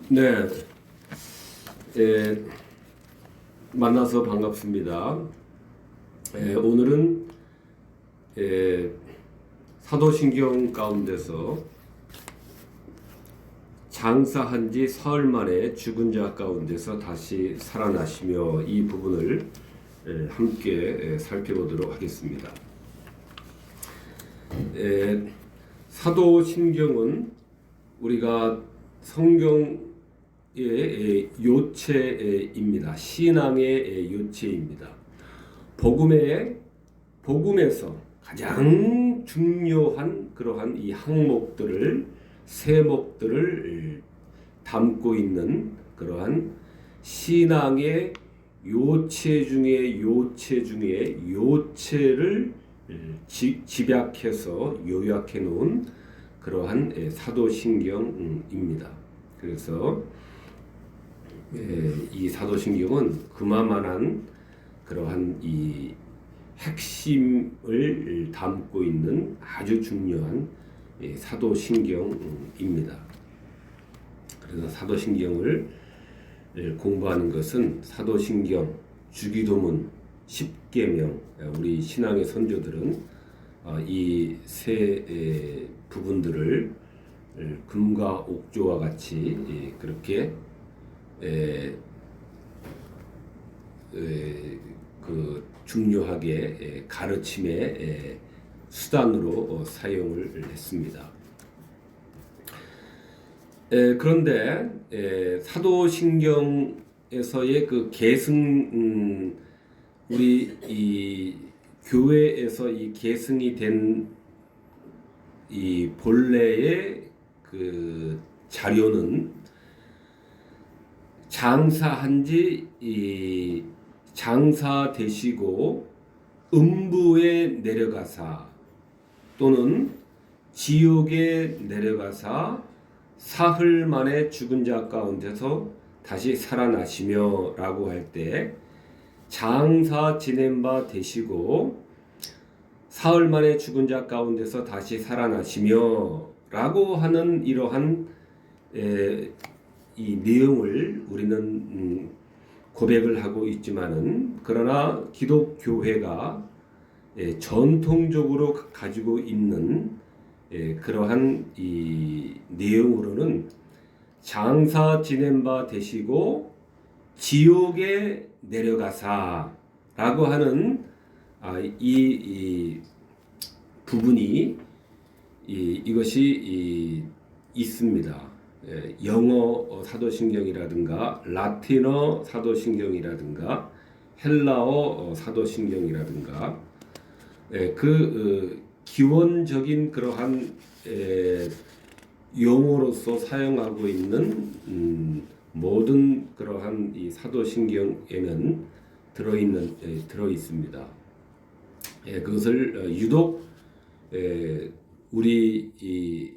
네, 예, 만나서 반갑습니다. 오늘은 사도신경 가운데서 장사한 지 사흘 만에 죽은 자 가운데서 다시 살아나시며 이 부분을 함께 살펴보도록 하겠습니다. 사도신경은 우리가 성경의 요체입니다. 신앙의 요체입니다. 복음에서 가장 중요한 그러한 이 항목들을 세목들을 담고 있는 그러한 신앙의 요체 중에 요체를 집약해서 요약해 놓은 그러한 사도신경입니다. 그래서 이 사도신경은 그만한 그러한 이 핵심을 담고 있는 아주 중요한 사도신경입니다. 그래서 사도신경을 공부하는 것은 사도신경, 주기도문, 십계명, 우리 신앙의 선조들은 이 세 부분들을 금과 옥조와 같이 그렇게 그 중요하게 가르침의 수단으로 사용을 했습니다. 그런데 사도신경에서의 그 계승, 우리 이 교회에서 이 계승이 된 이 본래의 그 자료는 장사 되시고 음부에 내려가사 또는 지옥에 내려가사 사흘 만에 죽은 자 가운데서 다시 살아나시며 라고 할 때 장사 지낸 바 되시고 사흘 만에 죽은 자 가운데서 다시 살아나시며 라고 하는 이러한 이 내용을 우리는 고백을 하고 있지만은, 그러나 기독교회가 전통적으로 가지고 있는 그러한 이 내용으로는 장사 지낸 바 되시고 지옥에 내려가사라고 하는 이 부분이 이것이 있습니다. 영어 사도신경이라든가 라틴어 사도신경이라든가 헬라어 사도신경이라든가 그 기원적인 그러한 용어로서 사용하고 있는 모든 그러한 이 사도신경에는 들어 있습니다. 그것을 유독 우리 이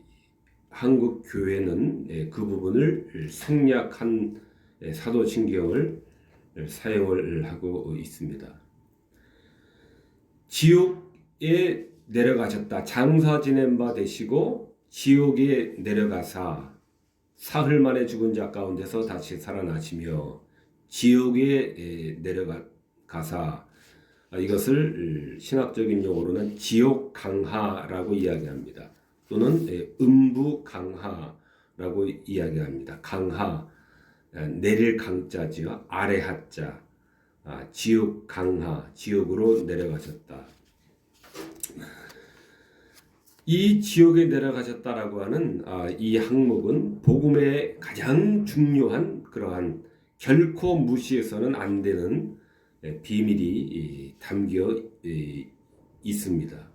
한국 교회는 그 부분을 생략한 사도신경을 사용을 하고 있습니다. 지옥에 내려가셨다. 장사 지낸 바 되시고 지옥에 내려가사 사흘 만에 죽은 자 가운데서 다시 살아나시며 지옥에 내려가사, 이것을 신학적인 용어로는 지옥 강하라고 이야기합니다. 또는 음부 강하라고 이야기합니다. 강하, 내릴 강자지요. 아래 하자, 지옥 강하, 지옥으로 내려가셨다. 이 지옥에 내려가셨다라고 하는 이 항목은 복음의 가장 중요한 그러한 결코 무시해서는 안 되는 비밀이 담겨 있습니다.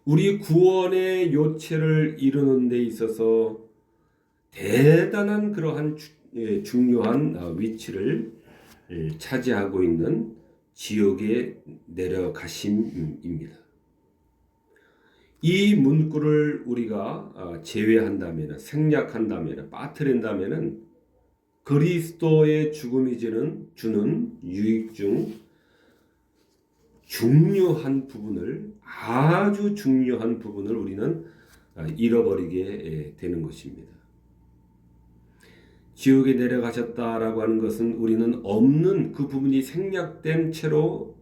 우리 구원의 요체를 이루는 데 있어서 대단한 그러한 중요한 위치를 차지하고 있는 지옥에 내려가심입니다. 이 문구를 우리가 제외한다면, 생략한다면, 빠뜨린다면 그리스도의 죽음이 주는 유익 중 아주 중요한 부분을 우리는 잃어버리게 되는 것입니다. 지옥에 내려가셨다라고 하는 것은 우리는 없는 그 부분이 생략된 채로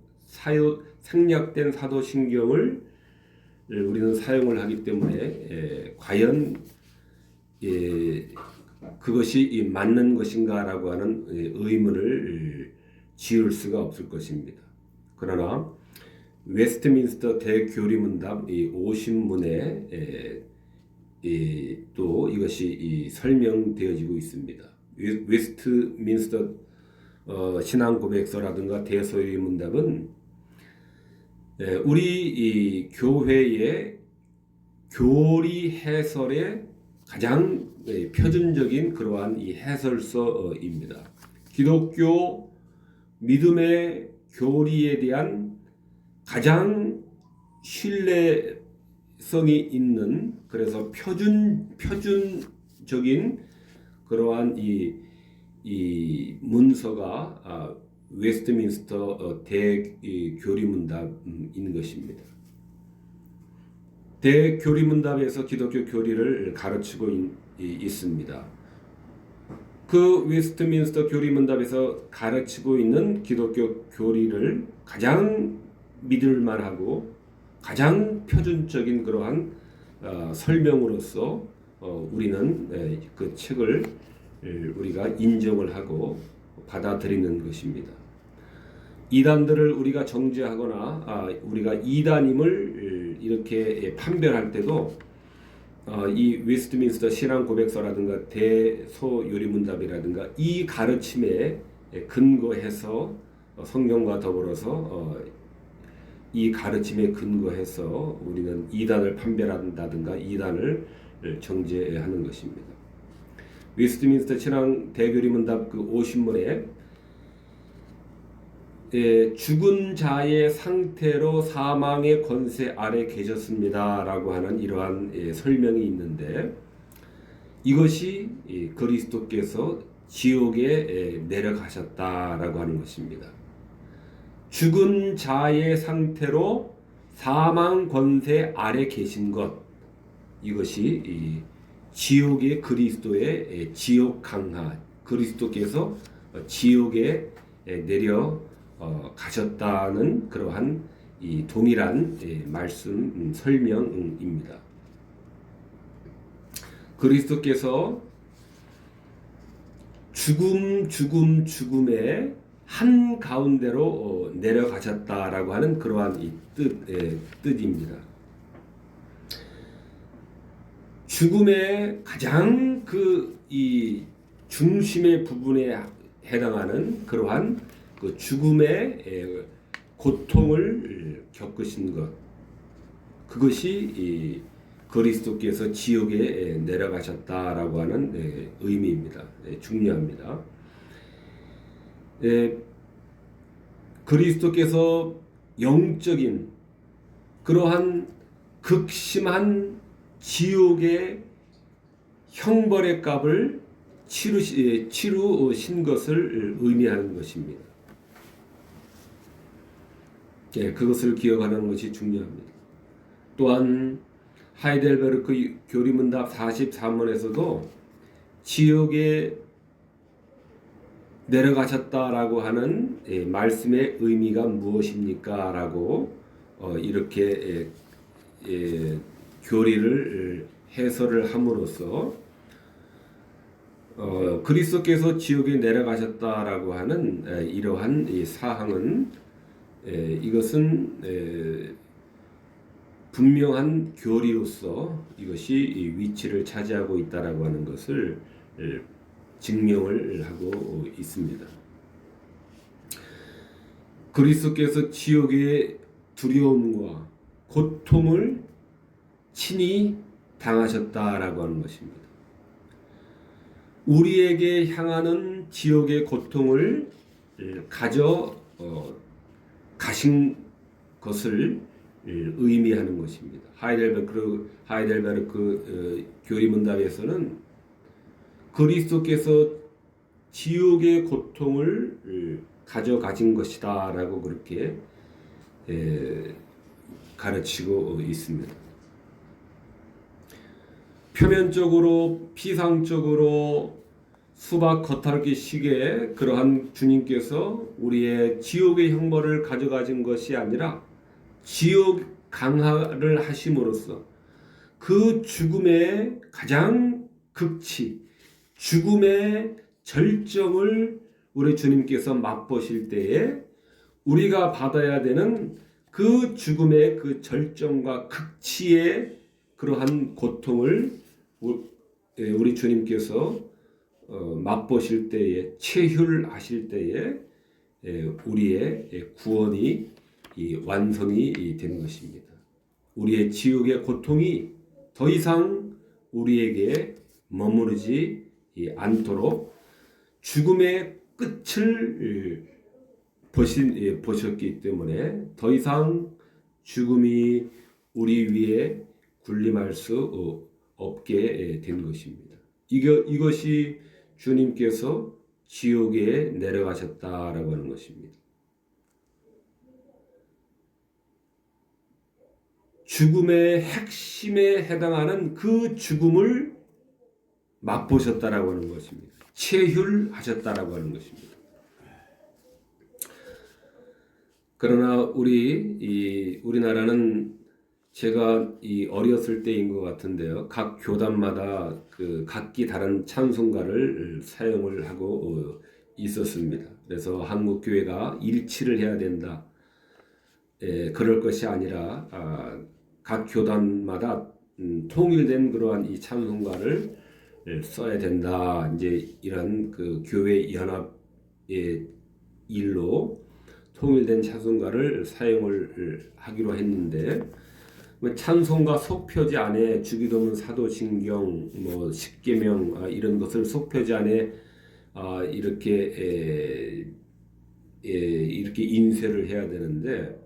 생략된 사도신경을 우리는 사용을 하기 때문에 과연 그것이 맞는 것인가라고 하는 의문을 지을 수가 없을 것입니다. 그러나 웨스트민스터 대교리문답 50문에 또 이것이 설명되어지고 있습니다. 웨스트민스터 신앙고백서라든가 대소요리문답은 우리 이 교회의 교리 해설의 가장 표준적인 그러한 이 해설서입니다. 기독교 믿음의 교리에 대한 가장 신뢰성이 있는, 그래서 표준적인 그러한 이 문서가 웨스트민스터 대교리문답인 것입니다. 대교리문답에서 기독교 교리를 가르치고 있습니다. 그 웨스트민스터 교리문답에서 가르치고 있는 기독교 교리를 가장 믿을만하고 가장 표준적인 그러한 설명으로서 우리는 그 책을 우리가 인정을 하고 받아들이는 것입니다. 이단들을 우리가 정죄하거나 우리가 이단임을 이렇게 판별할 때도 이 웨스트민스터 신앙 고백서라든가 대소요리문답이라든가 이 가르침에 근거해서 성경과 더불어서 이 가르침에 근거해서 우리는 이단을 판별한다든가 이단을 정죄하는 것입니다. 웨스트민스터 신앙 대교리문답 그 50문에 죽은 자의 상태로 사망의 권세 아래 계셨습니다라고 하는 이러한 설명이 있는데, 이것이 그리스도께서 지옥에 내려가셨다라고 하는 것입니다. 죽은 자의 상태로 사망 권세 아래 계신 것, 이것이 지옥의 그리스도의 지옥 강하, 그리스도께서 지옥에 내려 가셨다는 그러한 이 동일한 말씀 설명입니다. 그리스도께서 죽음의 한 가운데로 내려가셨다라고 하는 그러한 이 뜻입니다. 죽음의 가장 이 중심의 부분에 해당하는 그러한 그 죽음의 고통을 겪으신 것, 그것이 이 그리스도께서 지옥에 내려가셨다라고 하는 의미입니다. 중요합니다. 그리스도께서 영적인 그러한 극심한 지옥의 형벌의 값을 치루신 것을 의미하는 것입니다. 그것을 기억하는 것이 중요합니다. 또한 하이델베르크 교리문답 44문에서도 지옥에 내려가셨다라고 하는 말씀의 의미가 무엇입니까? 라고 이렇게 교리를 해설을 함으로써 그리스도께서 지옥에 내려가셨다라고 하는 이러한 이 사항은 이것은 분명한 교리로서 이것이 위치를 차지하고 있다라고 하는 것을 증명을 하고 있습니다. 그리스도께서 지옥의 두려움과 고통을 친히 당하셨다라고 하는 것입니다. 우리에게 향하는 지옥의 고통을 가져 가신 것을 의미하는 것입니다. 하이델베르크 교리문답에서는 그리스도께서 지옥의 고통을 가져가신 것이다라고 그렇게 가르치고 있습니다. 표면적으로 피상적으로 수박 겉핥기 식의 그러한 주님께서 우리의 지옥의 형벌을 가져가신 것이 아니라 지옥 강화를 하심으로써 그 죽음의 가장 극치, 죽음의 절정을 우리 주님께서 맛보실 때에 우리가 받아야 되는 그 죽음의 그 절정과 극치의 그러한 고통을 우리 주님께서 맛보실 때에, 체휼하실 때에 우리의 구원이 완성이 된 것입니다. 우리의 지옥의 고통이 더 이상 우리에게 머무르지 않도록 죽음의 끝을 보셨기 때문에 더 이상 죽음이 우리 위에 군림할 수 없게 된 것입니다. 이것이 주님께서 지옥에 내려가셨다라고 하는 것입니다. 죽음의 핵심에 해당하는 그 죽음을 맛보셨다라고 하는 것입니다. 체휼하셨다라고 하는 것입니다. 그러나 우리나라는 제가 어렸을 때인 것 같은데요. 각 교단마다 그 각기 다른 찬송가를 사용을 하고 있었습니다. 그래서 한국 교회가 일치를 해야 된다. 그럴 것이 아니라 각 교단마다 통일된 그러한 이 찬송가를 써야 된다. 이제 이런 그 교회 연합의 일로 통일된 찬송가를 사용을 하기로 했는데. 찬송가 속표지 안에 주기도문, 사도신경, 뭐 십계명 이런 것을 속표지 안에 이렇게 인쇄를 해야 되는데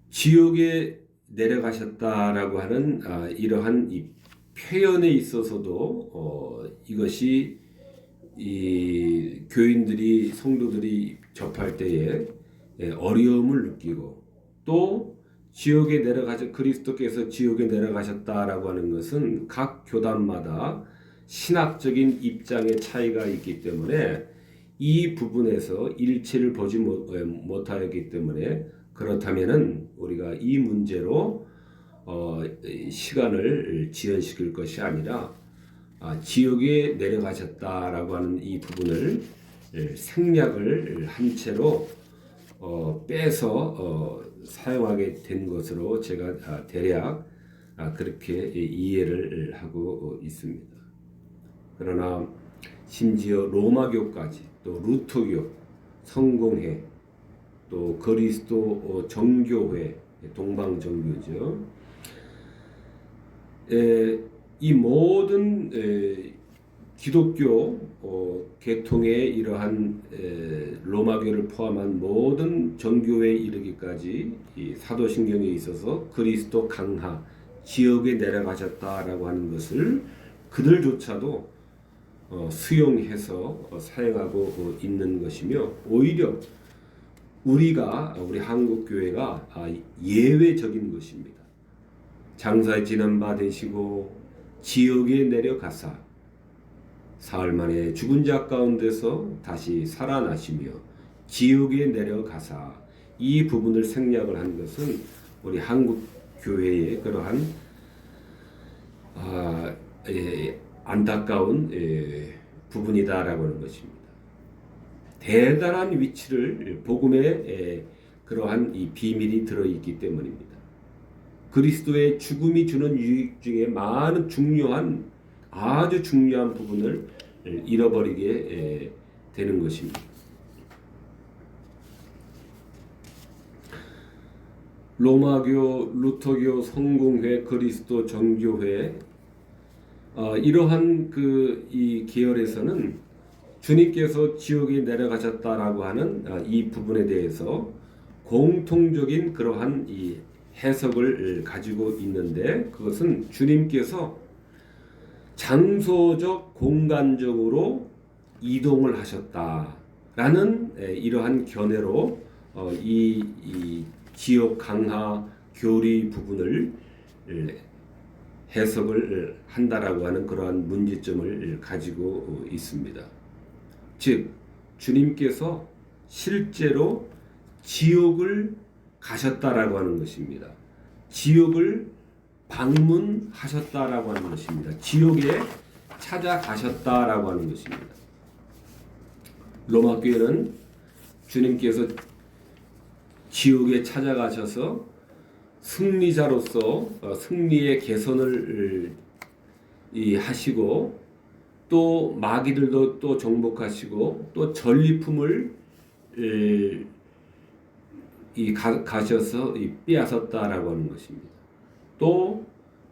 지옥에 내려가셨다라고 하는 이러한 이 표현에 있어서도 이것이 이 교인들이 성도들이 접할 때에 어려움을 느끼고 또 지옥에 그리스도께서 지옥에 내려가셨다라고 하는 것은 각 교단마다 신학적인 입장의 차이가 있기 때문에 이 부분에서 일치를 보지 못하였기 때문에 그렇다면은 우리가 이 문제로 시간을 지연시킬 것이 아니라 지옥에 내려가셨다라고 하는 이 부분을 생략을 한 채로 빼서 사용하게 된 것으로 제가 대략 그렇게 이해를 하고 있습니다. 그러나 심지어 로마교까지 또 루터교, 성공회, 또 그리스도 정교회, 동방정교죠. 이 모든 기독교 계통의 이러한 로마교를 포함한 모든 정교회에 이르기까지 이 사도신경에 있어서 그리스도 강하, 지옥에 내려가셨다라고 하는 것을 그들조차도 수용해서 사용하고 있는 것이며 오히려 우리 한국 교회가 예외적인 것입니다. 장사에 지난 바 되시고 지옥에 내려가사 사흘 만에 죽은 자 가운데서 다시 살아나시며 지옥에 내려가사 이 부분을 생략을 한 것은 우리 한국 교회의 그러한 안타까운 부분이다라고 하는 것입니다. 대단한 위치를 복음에 그러한 이 비밀이 들어있기 때문입니다. 그리스도의 죽음이 주는 유익 중에 많은 아주 중요한 부분을 잃어버리게 되는 것입니다. 로마교, 루터교, 성공회, 그리스도 정교회 이러한 이 계열에서는 주님께서 지옥에 내려가셨다라고 하는 이 부분에 대해서 공통적인 그러한 이 해석을 가지고 있는데 그것은 주님께서 장소적 공간적으로 이동을 하셨다라는 이러한 견해로 이 지옥 강하 교리 부분을 해석을 한다라고 하는 그러한 문제점을 가지고 있습니다. 즉 주님께서 실제로 지옥을 가셨다라고 하는 것입니다. 지옥을 방문하셨다라고 하는 것입니다. 지옥에 찾아가셨다라고 하는 것입니다. 로마 교회는 주님께서 지옥에 찾아가셔서 승리자로서 승리의 개선을 하시고 또 마귀들도 또 정복하시고 또 전리품을 가셔서 빼앗았다라고 하는 것입니다. 또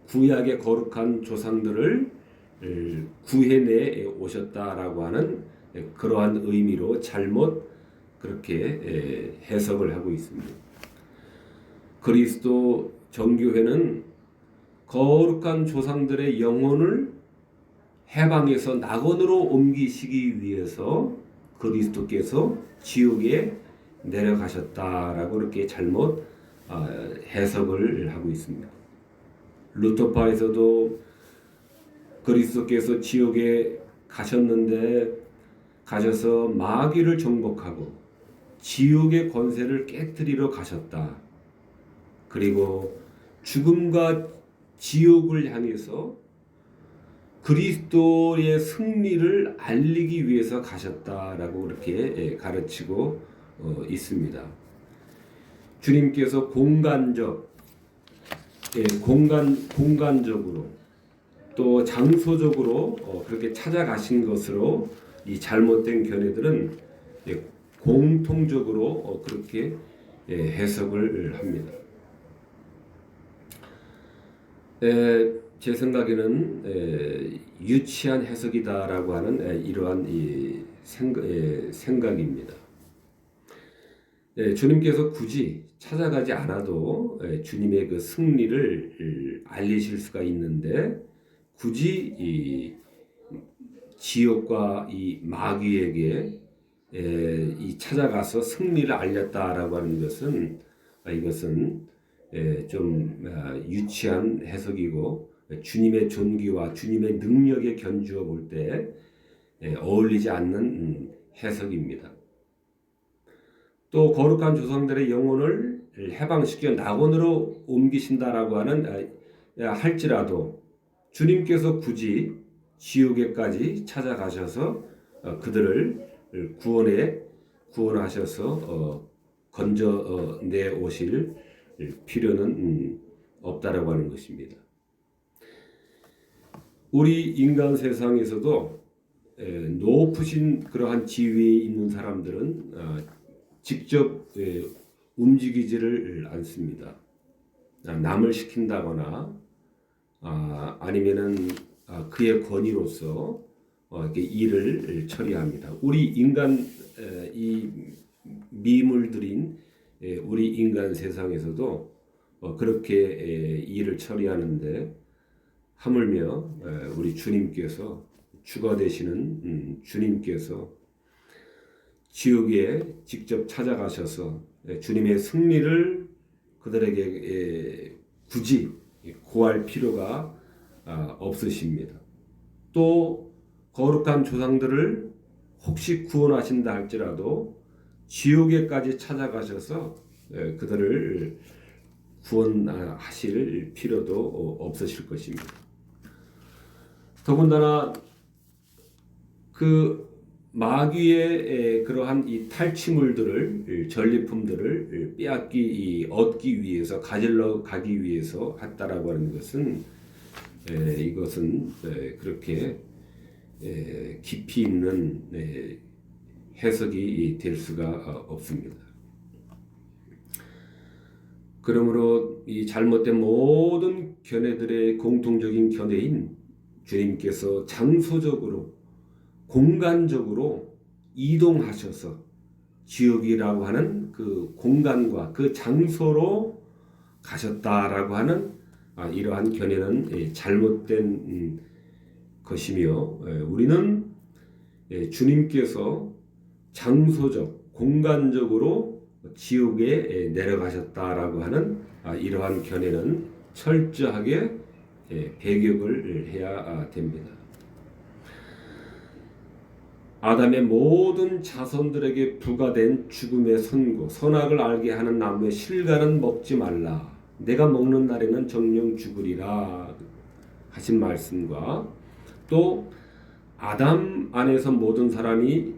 구약의 거룩한 조상들을 구해내 오셨다라고 하는 그러한 의미로 잘못 그렇게 해석을 하고 있습니다. 그리스도 정교회는 거룩한 조상들의 영혼을 해방해서 낙원으로 옮기시기 위해서 그리스도께서 지옥에 내려가셨다라고 이렇게 잘못 해석을 하고 있습니다. 루터파에서도 그리스도께서 지옥에 가셔서 마귀를 정복하고 지옥의 권세를 깨뜨리러 가셨다. 그리고 죽음과 지옥을 향해서 그리스도의 승리를 알리기 위해서 가셨다라고 이렇게 가르치고 있습니다. 주님께서 공간적으로 또 장소적으로 그렇게 찾아가신 것으로 이 잘못된 견해들은 공통적으로 그렇게 해석을 합니다. 제 생각에는 유치한 해석이다라고 하는 이러한 생각입니다. 주님께서 굳이 찾아가지 않아도 주님의 그 승리를 알리실 수가 있는데 굳이 이 지옥과 이 마귀에게 찾아가서 승리를 알렸다라고 하는 것은 이것은 좀 유치한 해석이고 주님의 존귀와 주님의 능력에 견주어 볼 때 어울리지 않는 해석입니다. 또 거룩한 조상들의 영혼을 해방시켜 낙원으로 옮기신다라고 하는 할지라도 주님께서 굳이 지옥에까지 찾아가셔서 그들을 구원하셔서 건져내 오실 필요는 없다라고 하는 것입니다. 우리 인간 세상에서도 높으신 그러한 지위에 있는 사람들은 직접 움직이지를 않습니다. 남을 시킨다거나 아니면은 그의 권위로서 이렇게 일을 처리합니다. 우리 인간 이 미물들인 우리 인간 세상에서도 그렇게 일을 처리하는데 하물며 우리 주님께서 주가 되시는 주님께서 지옥에 직접 찾아가셔서 주님의 승리를 그들에게 굳이 고할 필요가 없으십니다. 또 거룩한 조상들을 혹시 구원하신다 할지라도 지옥에까지 찾아가셔서 그들을 구원하실 필요도 없으실 것입니다. 더군다나 그 마귀의 그러한 이 탈취물들을 전리품들을 얻기 위해서 가지러 가기 위해서 했다라고 하는 것은 이것은 그렇게 깊이 있는 해석이 될 수가 없습니다. 그러므로 이 잘못된 모든 견해들의 공통적인 견해인 주님께서 장소적으로 공간적으로 이동하셔서 지옥이라고 하는 그 공간과 그 장소로 가셨다라고 하는 이러한 견해는 잘못된 것이며 우리는 주님께서 장소적, 공간적으로 지옥에 내려가셨다라고 하는 이러한 견해는 철저하게 배격을 해야 됩니다. 아담의 모든 자손들에게 부과된 죽음의 선고, 선악을 알게 하는 나무의 실과는 먹지 말라. 내가 먹는 날에는 정령 죽으리라 하신 말씀과 또 아담 안에서 모든 사람이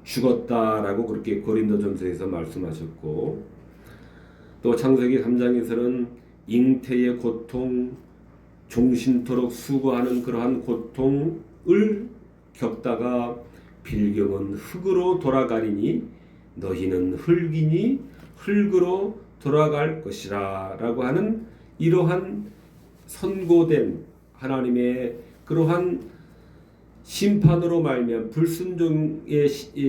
죽었다라고 그렇게 고린도전서에서 말씀하셨고, 또 창세기 3장에서는 잉태의 고통, 종신토록 수고하는 그러한 고통을 겪다가 빌경은 흙으로 돌아가리니 너희는 흙이니 흙으로 돌아갈 것이라 라고 하는 이러한 선고된 하나님의 그러한 심판으로 말미암아 불순종의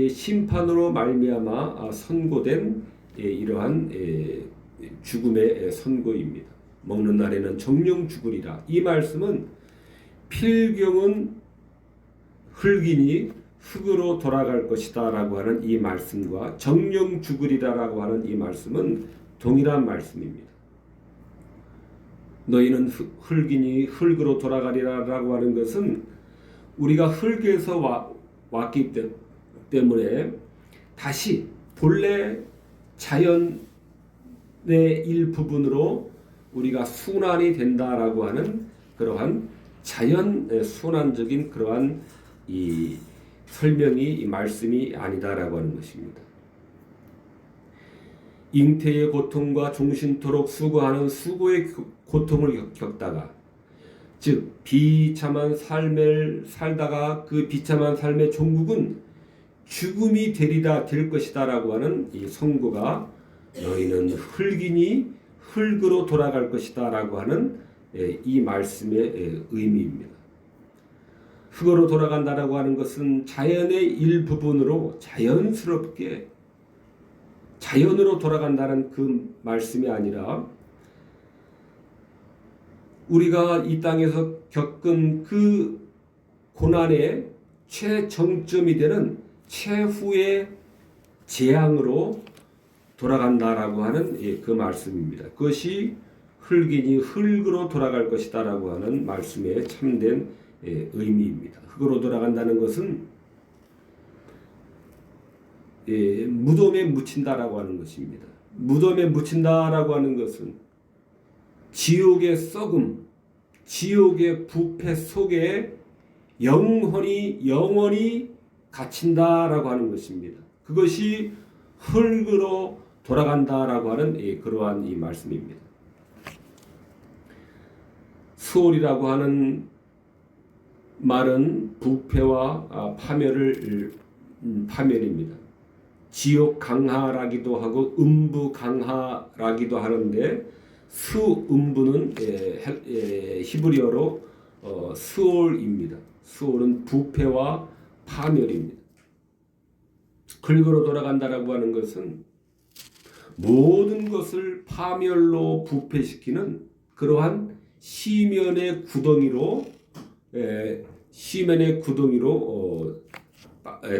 심판으로 말미암아 선고된 이러한 죽음의 선고입니다. 먹는 날에는 정령 죽으리라. 이 말씀은 필경은 흙이니 흙으로 돌아갈 것이다 라고 하는 이 말씀과 정령 죽으리라 라고 하는 이 말씀은 동일한 말씀입니다. 너희는 흙이니 흙으로 돌아가리라 라고 하는 것은 우리가 흙에서 왔기 때문에 다시 본래 자연의 일부분으로 우리가 순환이 된다라고 하는 그러한 자연 순환적인 그러한 이 설명이 이 말씀이 아니다라고 하는 것입니다. 잉태의 고통과 종신토록 수고하는 수고의 고통을 겪다가, 즉 비참한 삶을 살다가 그 비참한 삶의 종국은 죽음이 되리다 될 것이다라고 하는 이 선고가 너희는 흙이니 흙으로 돌아갈 것이다라고 하는 이 말씀의 의미입니다. 흙으로 돌아간다라고 하는 것은 자연의 일부분으로 자연스럽게 자연으로 돌아간다는 그 말씀이 아니라 우리가 이 땅에서 겪은 그 고난의 최정점이 되는 최후의 재앙으로 돌아간다라고 하는 그 말씀입니다. 그것이 흙이니 흙으로 돌아갈 것이다라고 하는 말씀의 참된 의미입니다. 흙으로 돌아간다는 것은 무덤에 묻힌다라고 하는 것입니다. 무덤에 묻힌다라고 하는 것은 지옥의 썩음, 지옥의 부패 속에 영원히 갇힌다라고 하는 것입니다. 그것이 흙으로 돌아간다라고 하는 그러한 이 말씀입니다. 수월이라고 하는 말은 부패와 파멸입니다. 지옥 강하라기도 하고 음부 강하라기도 하는데 수음부는 히브리어로 스올입니다. 스올은 부패와 파멸입니다. 흙으로 돌아간다라고 하는 것은 모든 것을 파멸로 부패시키는 그러한 시면의 구덩이로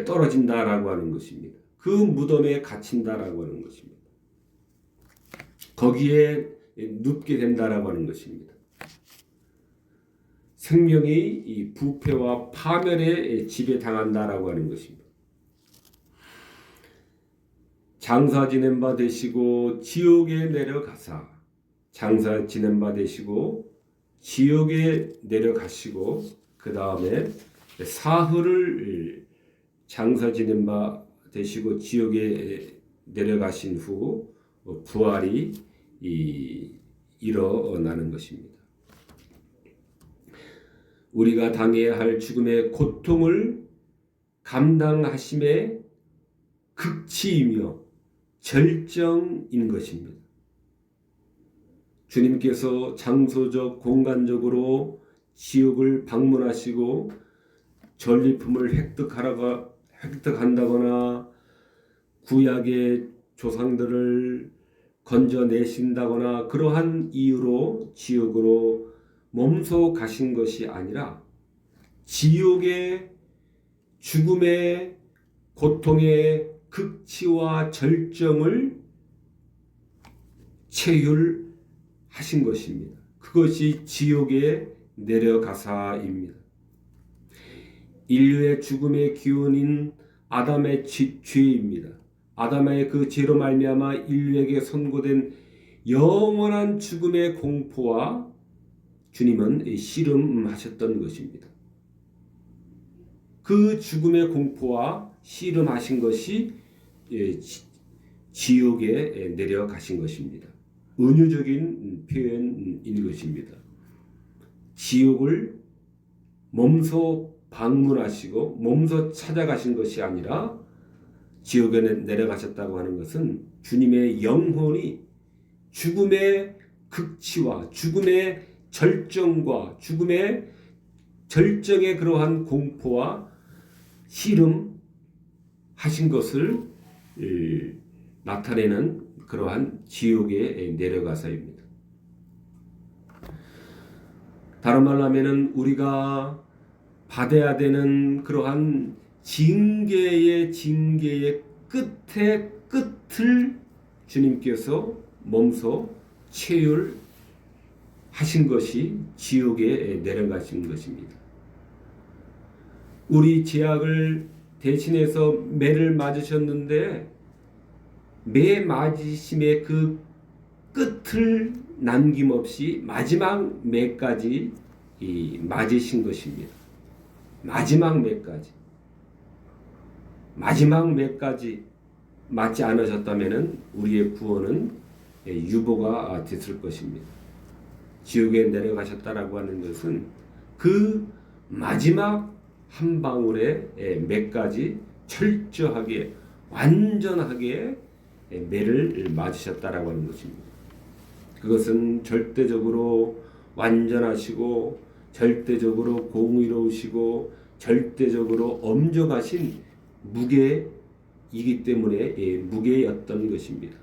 떨어진다라고 하는 것입니다. 그 무덤에 갇힌다라고 하는 것입니다. 거기에 눕게 된다라고 하는 것입니다. 생명이 이 부패와 파멸에 지배당한다라고 하는 것입니다. 장사 지낸 바 되시고 지옥에 내려가사, 장사 지낸 바 되시고 지옥에 내려가시고 그 다음에 사흘을 장사 지낸 바 되시고 지옥에 내려가신 후 부활이 일어나는 것입니다. 우리가 당해야 할 죽음의 고통을 감당하심의 극치이며 절정인 것입니다. 주님께서 장소적 공간적으로 지옥을 방문하시고 전리품을 획득한다거나 구약의 조상들을 건져내신다거나 그러한 이유로 지옥으로 몸소 가신 것이 아니라 지옥의 죽음의 고통의 극치와 절정을 체휼하신 것입니다. 그것이 지옥에 내려가사입니다. 인류의 죽음의 기원인 아담의 죄입니다. 아담의 그 죄로 말미암아 인류에게 선고된 영원한 죽음의 공포와 주님은 씨름하셨던 것입니다. 그 죽음의 공포와 씨름하신 것이 지옥에 내려가신 것입니다. 은유적인 표현인 것입니다. 지옥을 몸소 방문하시고 몸소 찾아가신 것이 아니라 지옥에 내려가셨다고 하는 것은 주님의 영혼이 죽음의 극치와 죽음의 절정과 죽음의 절정의 그러한 공포와 씨름하신 것을 나타내는 그러한 지옥에 내려가사입니다. 다른 말로 하면은 우리가 받아야 되는 그러한 징계의 끝에 끝을 주님께서 몸소 체휼하신 것이 지옥에 내려가신 것입니다. 우리 죄악을 대신해서 매를 맞으셨는데 매 맞으심의 그 끝을 남김없이 마지막 매까지 맞으신 것입니다. 마지막 매까지 맞지 않으셨다면 우리의 구원은 유보가 됐을 것입니다. 지옥에 내려가셨다라고 하는 것은 그 마지막 한 방울의 매까지 철저하게 완전하게 매를 맞으셨다라고 하는 것입니다. 그것은 절대적으로 완전하시고 절대적으로 공의로우시고 절대적으로 엄정하신 무게이기 때문에 무게였던 것입니다.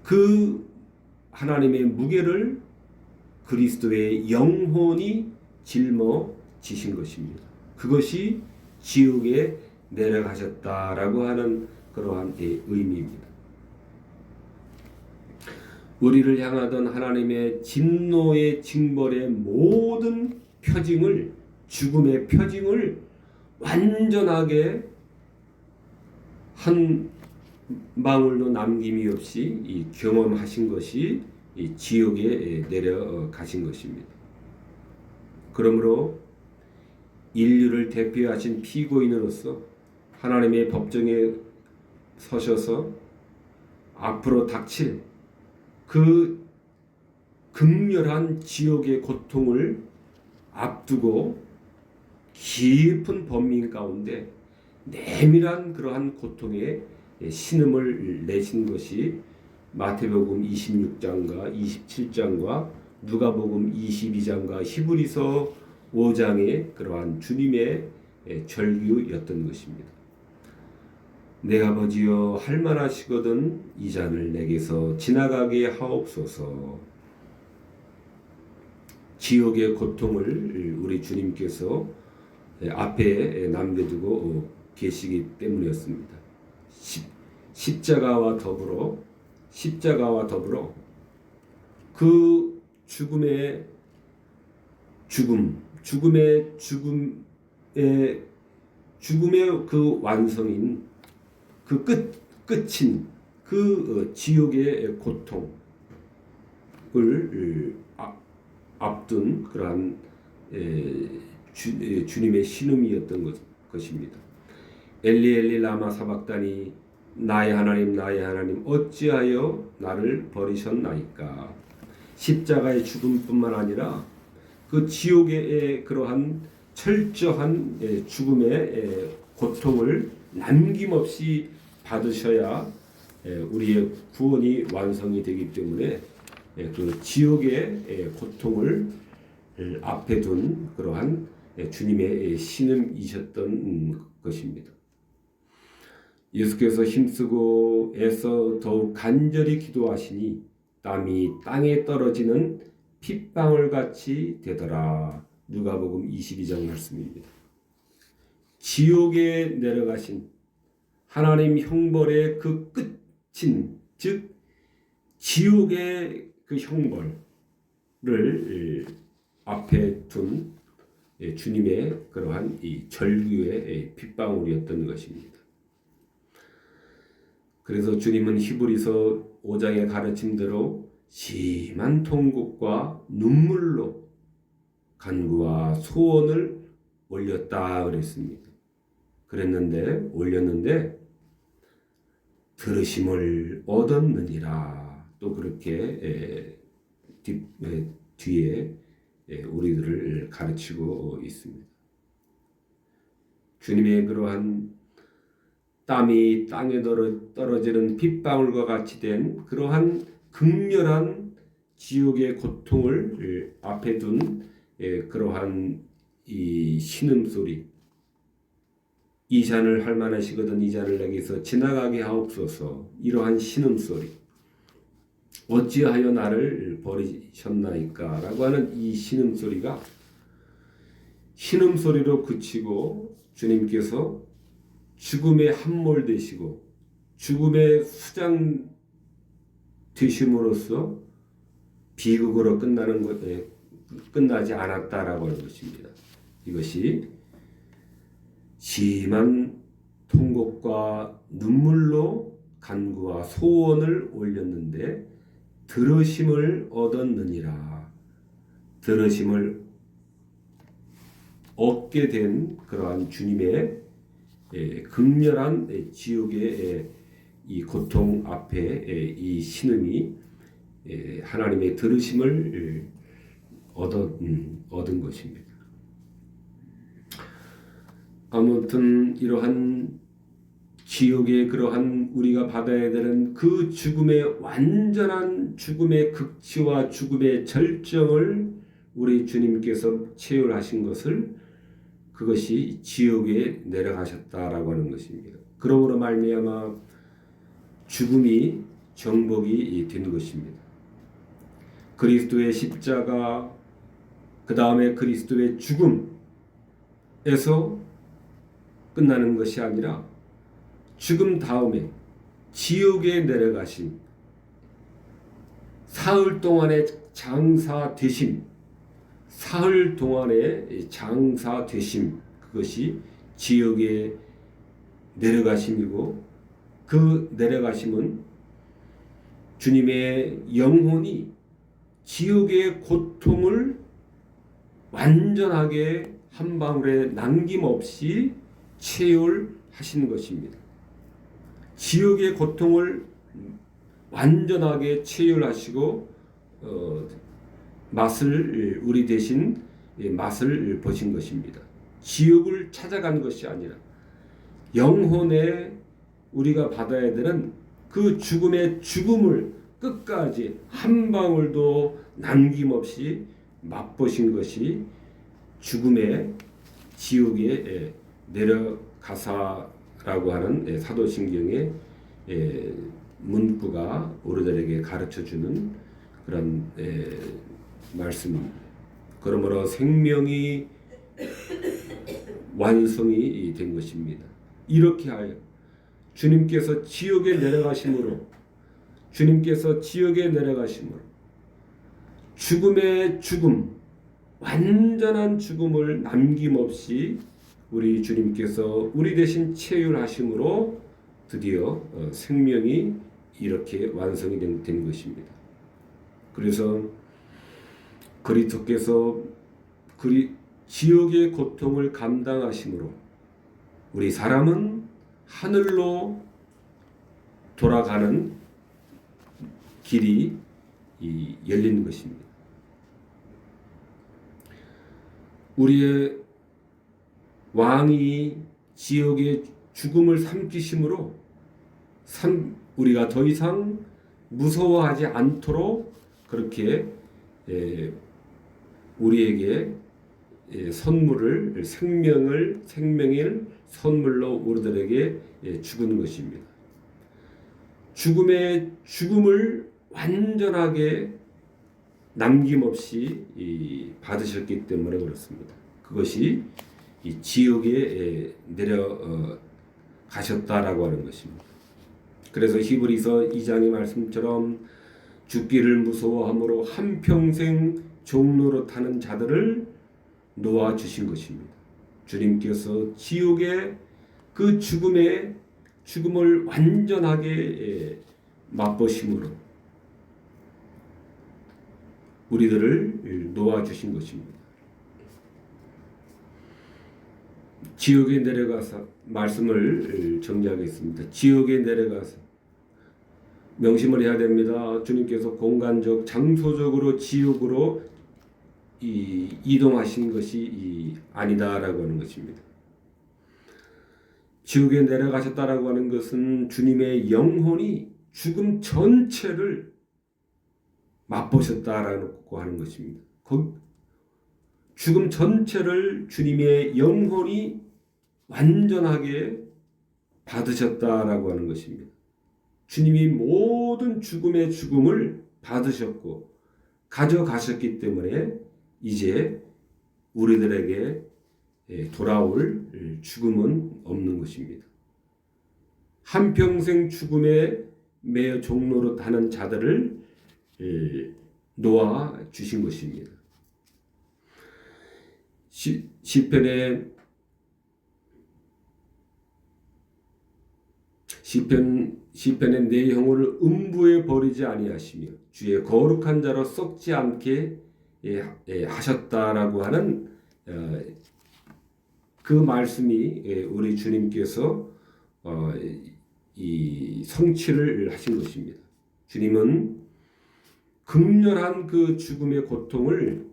그 하나님의 무게를 그리스도의 영혼이 짊어지신 것입니다. 그것이 지옥에 내려가셨다라고 하는 그러한 의미입니다. 우리를 향하던 하나님의 진노의 징벌의 모든 표징을 죽음의 표징을 완전하게 한 방울도 남김이 없이 경험하신 것이 지옥에 내려가신 것입니다. 그러므로 인류를 대표하신 피고인으로서 하나님의 법정에 서셔서 앞으로 닥칠 그 극렬한 지옥의 고통을 앞두고 깊은 번민 가운데 내밀한 그러한 고통에 신음을 내신 것이 마태복음 26장과 27장과 누가복음 22장과 히브리서 5장의 그러한 주님의 절규였던 것입니다. 내 아버지여 할만하시거든 이 잔을 내게서 지나가게 하옵소서. 지옥의 고통을 우리 주님께서 앞에 남겨두고 계시기 때문이었습니다. 십자가와 더불어 그 죽음의 그 완성인 그 끝인 그 지옥의 고통을 앞둔 그러한 주님의 신음이었던 것입니다. 엘리 엘리 라마 사박다니 나의 하나님 어찌하여 나를 버리셨나이까. 십자가의 죽음뿐만 아니라 그 지옥의 그러한 철저한 죽음의 고통을 남김없이 받으셔야 우리의 구원이 완성이 되기 때문에 그 지옥의 고통을 앞에 둔 그러한 주님의 신음이셨던 것입니다. 예수께서 힘쓰고 애써 더욱 간절히 기도하시니 땀이 땅에 떨어지는 핏방울같이 되더라. 누가복음 22장 말씀입니다. 지옥에 내려가신 하나님 형벌의 그 끝인 즉 지옥의 그 형벌 앞에 둔 주님의 그러한 이 절규의 빗방울이었던 것입니다. 그래서 주님은 히브리서 5장의 가르침대로 심한 통곡과 눈물로 간구와 소원을 올렸다 그랬습니다. 올렸는데 들으심을 얻었느니라. 또 그렇게 뒤에 우리들을 가르치고 있습니다. 주님의 그러한 땀이 땅에 떨어지는 빗방울과 같이 된 그러한 극렬한 지옥의 고통을 앞에 둔 그러한 이 신음소리, 이 잔을 할만하시거든 이 잔을 내게서 지나가게 하옵소서. 이러한 신음소리, 어찌하여 나를 버리셨나이까 라고 하는 이 신음소리가 신음소리로 그치고 주님께서 죽음의 함몰 되시고 죽음의 수장 되심으로써 비극으로 끝나지 않았다라고 하는 것입니다. 이것이 심한 통곡과 눈물로 간구와 소원을 올렸는데 들으심을 얻었느니라. 들으심을 얻게 된 그러한 주님의 극렬한 지옥의 이 고통 앞에 이 신음이 하나님의 들으심을 얻은 것입니다. 아무튼 이러한 지옥의 그러한 우리가 받아야 되는 그 완전한 죽음의 극치와 죽음의 절정을 우리 주님께서 체휼하신 것을, 그것이 지옥에 내려가셨다라고 하는 것입니다. 그러므로 말미암아 죽음이 정복이 된 것입니다. 그리스도의 십자가, 그 다음에 그리스도의 죽음에서 끝나는 것이 아니라 죽음 다음에 지옥에 내려가신 사흘 동안의 장사되심, 그것이 지옥에 내려가심이고, 그 내려가심은 주님의 영혼이 지옥의 고통을 완전하게 한 방울에 남김없이 체휼하신 것입니다. 지옥의 고통을 완전하게 체휼하시고 우리 대신 맛을 보신 것입니다. 지옥을 찾아간 것이 아니라 영혼에 우리가 받아야 되는 그 죽음을 끝까지 한 방울도 남김없이 맛보신 것이 죽음의 지옥에 내려가사라고 하는 사도신경의 문구가 우리들에게 가르쳐주는 그런 말씀입니다. 그러므로 생명이 완성이 된 것입니다. 이렇게 하여 주님께서 지옥에 내려가심으로 죽음의 죽음, 완전한 죽음을 남김없이 우리 주님께서 우리 대신 체휼하심으로 드디어 생명이 이렇게 완성이 된 것입니다. 그래서 그리스도께서 지옥의 고통을 감당하심으로 우리 사람은 하늘로 돌아가는 길이 열린 것입니다. 우리의 왕이 지옥의 죽음을 삼키심으로 우리가 더 이상 무서워하지 않도록 그렇게 우리에게 생명을 선물로 우리들에게 주는 것입니다. 죽음을 완전하게 남김없이 받으셨기 때문에 그렇습니다. 그것이 이 지옥에 내려가셨다라고 하는 것입니다. 그래서 히브리서 2장의 말씀처럼 죽기를 무서워함으로 한평생 종로로 타는 자들을 놓아 주신 것입니다. 주님께서 지옥의 그 죽음을 완전하게 맛보심으로 우리들을 놓아 주신 것입니다. 지옥에 내려가서 말씀을 정리하겠습니다. 지옥에 내려가서 명심을 해야 됩니다. 주님께서 공간적, 장소적으로 지옥으로 이동하신 것이 아니다라고 하는 것입니다. 지옥에 내려가셨다라고 하는 것은 주님의 영혼이 죽음 전체를 맛보셨다라고 하는 것입니다. 죽음 전체를 주님의 영혼이 완전하게 받으셨다라고 하는 것입니다. 주님이 모든 죽음의 죽음을 받으셨고 가져가셨기 때문에 이제 우리들에게 돌아올 죽음은 없는 것입니다. 한평생 죽음에 매여 종로로 타는 자들을 놓아 주신 것입니다. 시편에 내 영혼을 음부에 버리지 아니하시며 주의 거룩한 자로 썩지 않게 하셨다라고 하는 그 말씀이 우리 주님께서 이 성취를 하신 것입니다. 주님은 극렬한 그 죽음의 고통을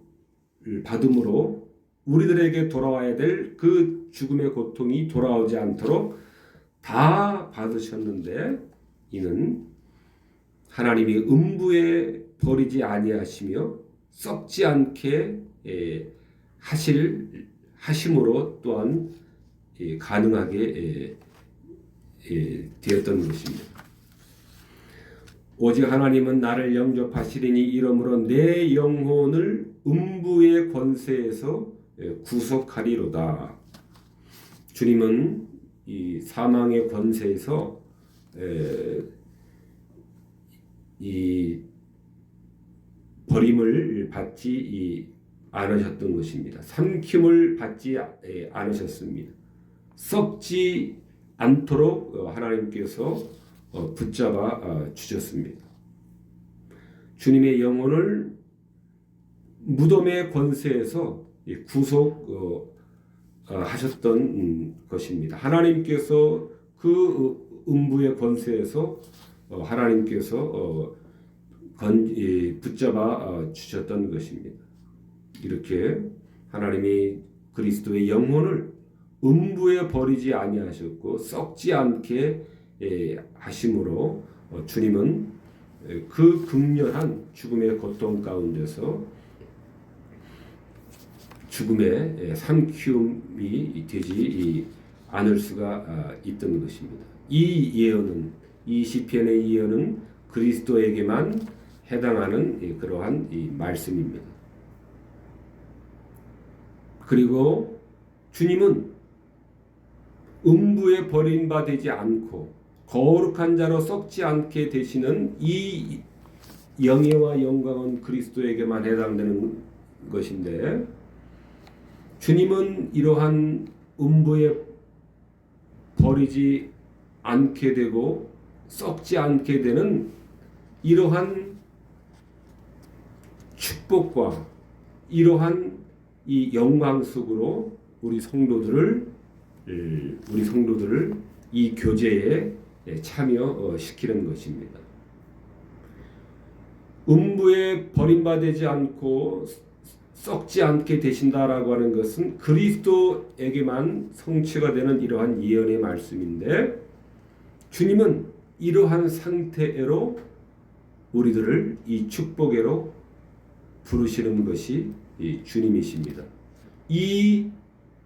받음으로 우리들에게 돌아와야 될 그 죽음의 고통이 돌아오지 않도록 다 받으셨는데 이는 하나님이 음부에 버리지 아니하시며 썩지 않게 하심으로 또한 가능하게 되었던 것입니다. 오직 하나님은 나를 영접하시리니 이러므로 내 영혼을 음부의 권세에서 구속하리로다. 주님은 이 사망의 권세에서 이 버림을 받지 않으셨던 것입니다. 삼킴을 받지 않으셨습니다. 썩지 않도록 하나님께서 붙잡아 주셨습니다. 주님의 영혼을 무덤의 권세에서 구속하셨던 것입니다. 하나님께서 그 음부의 권세에서 하나님께서 붙잡아 주셨던 것입니다. 이렇게 하나님이 그리스도의 영혼을 음부에 버리지 아니하셨고 썩지 않게 하심으로 주님은 그 극렬한 죽음의 고통 가운데서 죽음의 삼키움이 되지 않을 수가 있던 것입니다. 이 예언은 이 시편의 예언은 그리스도에게만 해당하는 그러한 말씀입니다. 그리고 주님은 음부에 버림받지 않고 거룩한 자로 썩지 않게 되시는 이 영예와 영광은 그리스도에게만 해당되는 것인데 주님은 이러한 음부에 버리지 않게 되고 썩지 않게 되는 이러한 축복과 이러한 이 영광 속으로 우리 성도들을 이 교제에 참여시키는 것입니다. 음부에 버림받지 않고 썩지 않게 되신다라고 하는 것은 그리스도에게만 성취가 되는 이러한 예언의 말씀인데 주님은 이러한 상태로 우리들을 이 축복으로 부르시는 것이 이 주님이십니다. 이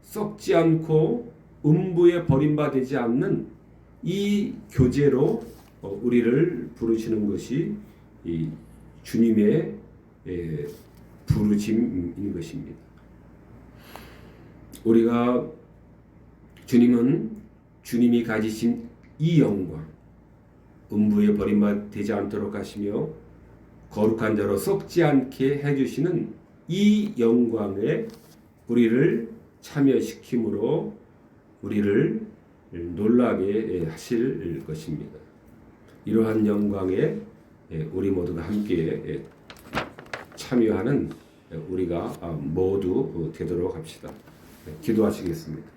썩지 않고 음부에 버림받지 않는 이 교제로 우리를 부르시는 것이 이 주님의 부르심인 것입니다. 우리가 주님이 가지신 이 영광, 음부에 버림받지 않도록 하시며 거룩한 자로 썩지 않게 해주시는 이 영광에 우리를 참여시킴으로 우리를 놀라게 하실 것입니다. 이러한 영광에 우리 모두가 함께 참여하는 우리가 모두 되도록 합시다. 기도하시겠습니다.